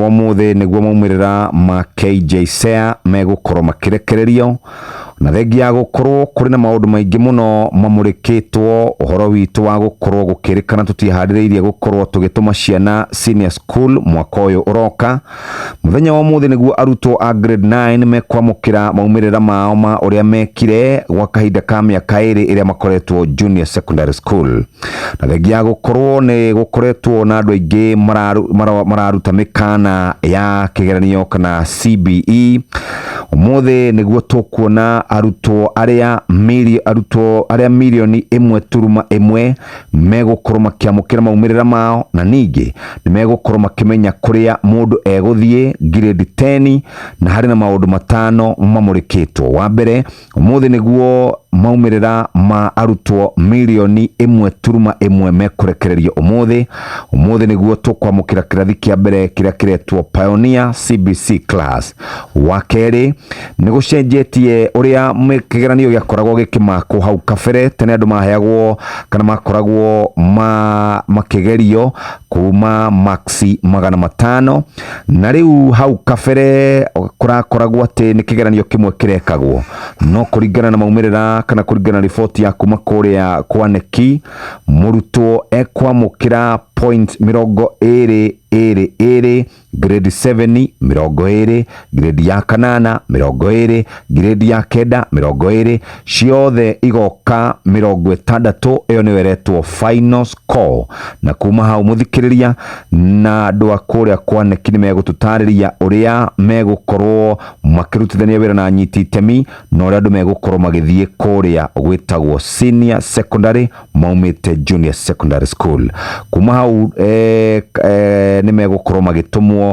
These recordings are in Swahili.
wa muthe niguo maumirira ma KJSEA megukorwo makirekererio na thengia gukorwo kuri na maundu maingi muno mamurikitwo uhoro witu wa gukorwo gukirikana tutihaririirie gukorwo tugituma ciana senior school mwaka uyu uroka. Muthenya wa muthe niguo arutwo a grade 9 mekwamukira maumirira mao ma uria mekire gwa kahinda ka miaka iri iria makoretwo junior secondary school. Na thengia gukorwo ni gukoretwo na andu aingi mararuta mikana ya kigeranio kana CBE. Umuthe niguo tukuona arutwo aria milioni 1.1 megukorwo makiamukira maumirira mao, na ningi ni megukorwo makimenya kuria mundu eguthie grade 10 na hari na maundu matano mamurikitwo. Wa mbere, umuthe niguo maumirira ma arutwo milioni 1.1 mekurekererio umuthe niguo tukwamukira kirathi kia mbere kiria kiretwo Pioneer CBC class. Wa keri ni gucenjetie uria kigeranio giakoragwo gikimakwo hau kabere. Tene andu maheagwo kana makoragwo makigerio kuma maxi 500, na riu hau kabere kurakoragwo ati ni kigeranio kimwe kirekagwo, no kuringana na maumirira kana kuringana na ripoti ya kuma kuria kwa neki, murutwo ekwamukira point 20 grade 7 20, grade ya 8 20, grade ya 9 20, ciothe igoka 60. Iyo ni weretwo final score, na kuma hau muthikiriria na andu akuria kwa neki ni megututariria uria megukorwo makirutithania wira na nyiti itemi na uria andu megukorwo magithie kuria gwitagwo senior secondary maumite junior secondary school. Kuma hau ni megukorwo magitumwo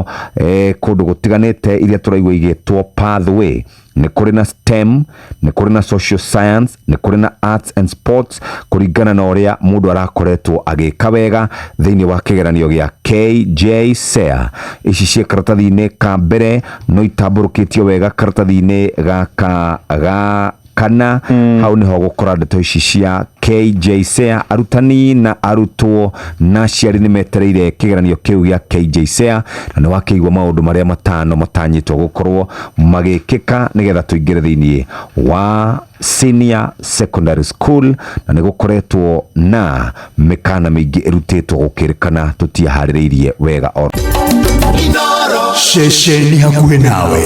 kundu gutiganite iria turaigwa igitwo pathway. Ni kuri na STEM, ni kuri na social science, ni kuri na arts and sports, kuringana na uria mundu arakoretwo agika wega thiini wa kigeranio gia KJSEA. Ici cia karatathi-ini ka mbere no itamburukitio wega karatathi-ini ga kana hau niho gukora ndeto ici cia KJSEA. Arutani na arutwo na ciari ni metereire kigeranio kiu gia KJSEA na ni wakigwa maundu maria matano matanyitwo gukorwo magikika nigetha tuingire thiini wa senior secondary school, na ni gukoretwo na mikana mingi irutitwo gukirikana tutihaririirie wega. Sheshe ni hakuhe nawe.